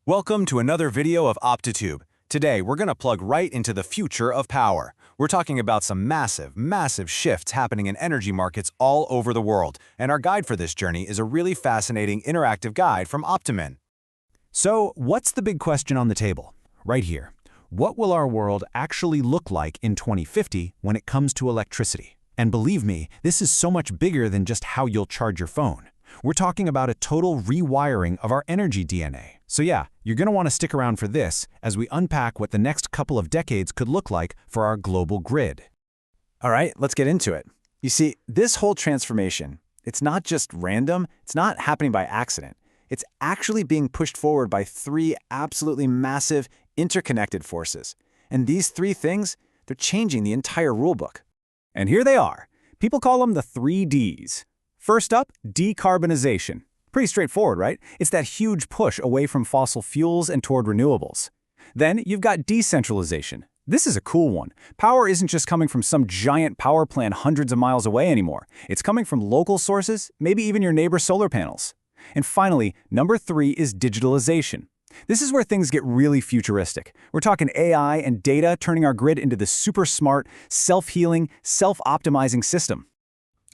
Welcome to another video of OptaTube. Today, we're going to plug right into the future of power. We're talking about some massive shifts happening in energy markets all over the world, and our guide for this journey is a really fascinating interactive guide from Optimin. So, what's the big question on the table? Right here. What will our world actually look like in 2050 when it comes to electricity? And believe me, this is so much bigger than just how you'll charge your phone. We're talking about a total rewiring of our energy DNA. So yeah, you're going to want to stick around for this as we unpack what the next couple of decades could look like for our global grid. All right, let's get into it. You see, this whole transformation, it's not just random, it's not happening by accident. It's actually being pushed forward by three absolutely massive, interconnected forces. And these three things, they're changing the entire rulebook. And here they are. People call them the 3 Ds. First up, decarbonization. Pretty straightforward, right? It's that huge push away from fossil fuels and toward renewables. Then you've got decentralization. This is a cool one. Power isn't just coming from some giant power plant hundreds of miles away anymore. It's coming from local sources, maybe even your neighbor's solar panels. And finally, number 3 is digitalization. This is where things get really futuristic. We're talking AI and data turning our grid into this super smart, self-healing, self-optimizing system.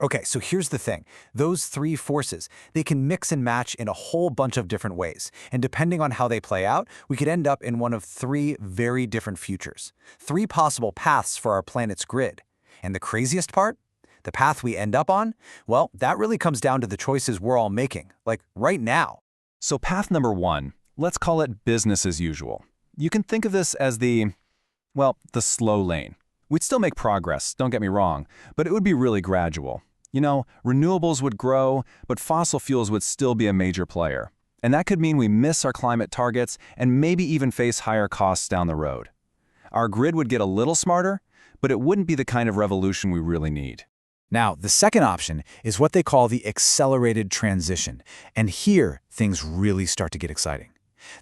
Okay, so here's the thing. Those three forces, they can mix and match in a whole bunch of different ways. And depending on how they play out, we could end up in one of three very different futures. Three possible paths for our planet's grid. And the craziest part? The path we end up on? Well, that really comes down to the choices we're all making, like right now. So path number 1, let's call it business as usual. You can think of this as the slow lane. We'd still make progress, don't get me wrong, but it would be really gradual. You know, renewables would grow, but fossil fuels would still be a major player. And that could mean we miss our climate targets and maybe even face higher costs down the road. Our grid would get a little smarter, but it wouldn't be the kind of revolution we really need. Now, the second option is what they call the accelerated transition. And here, things really start to get exciting.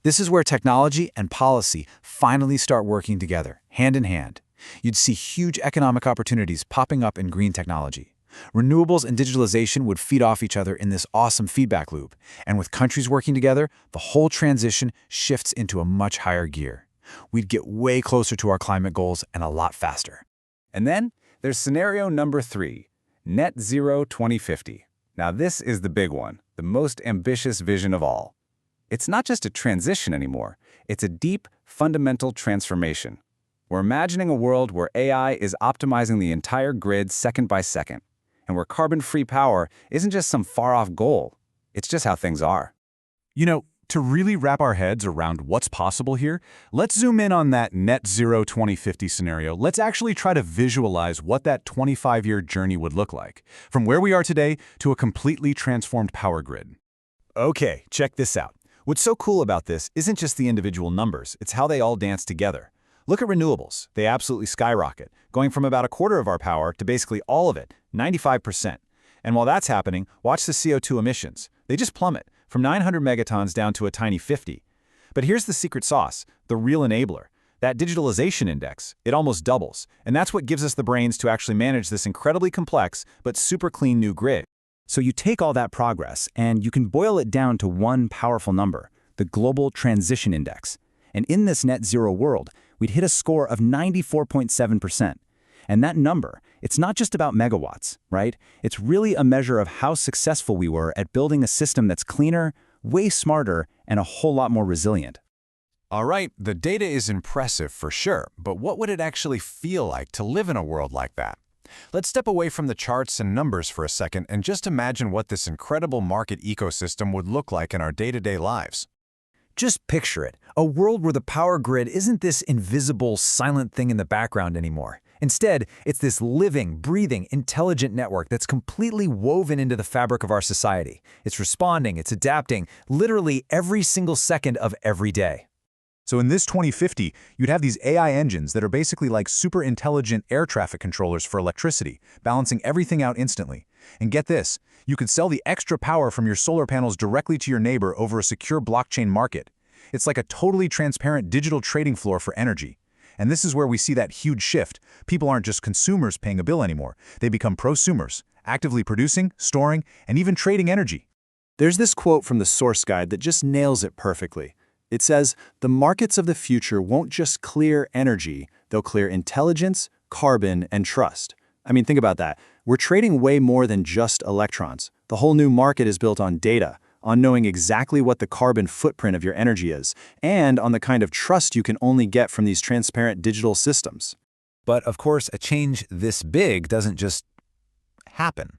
This is where technology and policy finally start working together, hand in hand. You'd see huge economic opportunities popping up in green technology. Renewables and digitalization would feed off each other in this awesome feedback loop. And with countries working together, the whole transition shifts into a much higher gear. We'd get way closer to our climate goals and a lot faster. And then there's scenario number 3, net zero 2050. Now this is the big one, the most ambitious vision of all. It's not just a transition anymore, it's a deep, fundamental transformation. We're imagining a world where AI is optimizing the entire grid second by second, and where carbon-free power isn't just some far-off goal, it's just how things are. You know, to really wrap our heads around what's possible here, let's zoom in on that net zero 2050 scenario. Let's actually try to visualize what that 25-year journey would look like, from where we are today to a completely transformed power grid. Okay, check this out. What's so cool about this isn't just the individual numbers, it's how they all dance together. Look at renewables. They absolutely skyrocket, going from about a quarter of our power to basically all of it, 95%. And while that's happening, watch the CO2 emissions. They just plummet, from 900 megatons down to a tiny 50. But here's the secret sauce, the real enabler. That digitalization index, it almost doubles. And that's what gives us the brains to actually manage this incredibly complex but super clean new grid. So you take all that progress and you can boil it down to one powerful number, the Global Transition Index. And in this net zero world, we'd hit a score of 94.7%. And that number, it's not just about megawatts, right? It's really a measure of how successful we were at building a system that's cleaner, way smarter, and a whole lot more resilient. All right, the data is impressive for sure, but what would it actually feel like to live in a world like that? Let's step away from the charts and numbers for a second and just imagine what this incredible market ecosystem would look like in our day-to-day lives. Just picture it, a world where the power grid isn't this invisible, silent thing in the background anymore. Instead, it's this living, breathing, intelligent network that's completely woven into the fabric of our society. It's responding, it's adapting, literally every single second of every day. So in this 2050, you'd have these AI engines that are basically like super intelligent air traffic controllers for electricity, balancing everything out instantly. And get this, you could sell the extra power from your solar panels directly to your neighbor over a secure blockchain market. It's like a totally transparent digital trading floor for energy. And this is where we see that huge shift. People aren't just consumers paying a bill anymore. They become prosumers, actively producing, storing, and even trading energy. There's this quote from the source guide that just nails it perfectly. It says, the markets of the future won't just clear energy, they'll clear intelligence, carbon, and trust. I mean, think about that. We're trading way more than just electrons. The whole new market is built on data, on knowing exactly what the carbon footprint of your energy is, and on the kind of trust you can only get from these transparent digital systems. But of course, a change this big doesn't just happen.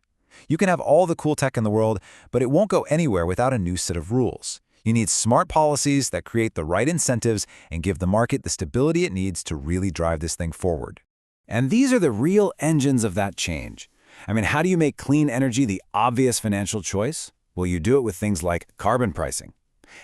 You can have all the cool tech in the world, but it won't go anywhere without a new set of rules. You need smart policies that create the right incentives and give the market the stability it needs to really drive this thing forward. And these are the real engines of that change. I mean, how do you make clean energy the obvious financial choice? Well, you do it with things like carbon pricing.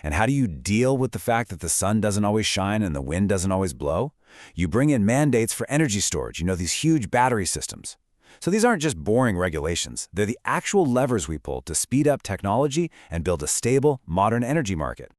And how do you deal with the fact that the sun doesn't always shine and the wind doesn't always blow? You bring in mandates for energy storage, these huge battery systems. So these aren't just boring regulations. They're the actual levers we pull to speed up technology and build a stable, modern energy market.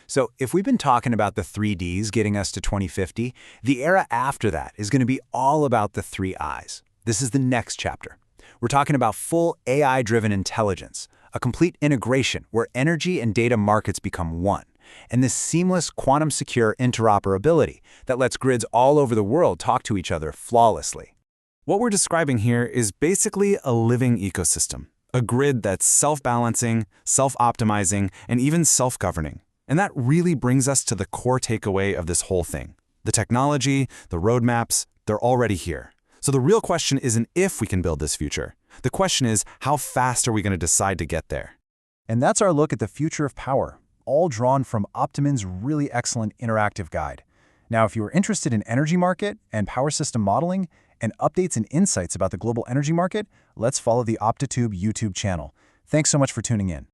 So if we've been talking about the 3 Ds getting us to 2050, the era after that is going to be all about the 3 Is. This is the next chapter. We're talking about full AI-driven intelligence, a complete integration where energy and data markets become one, and this seamless quantum-secure interoperability that lets grids all over the world talk to each other flawlessly. What we're describing here is basically a living ecosystem, a grid that's self-balancing, self-optimizing, and even self-governing. And that really brings us to the core takeaway of this whole thing. The technology, the roadmaps, they're already here. So the real question isn't if we can build this future. The question is, how fast are we going to decide to get there? And that's our look at the future of power, all drawn from Optimin's really excellent interactive guide. Now, if you are interested in energy market and power system modeling and updates and insights about the global energy market, let's follow the OptaTube YouTube channel. Thanks so much for tuning in.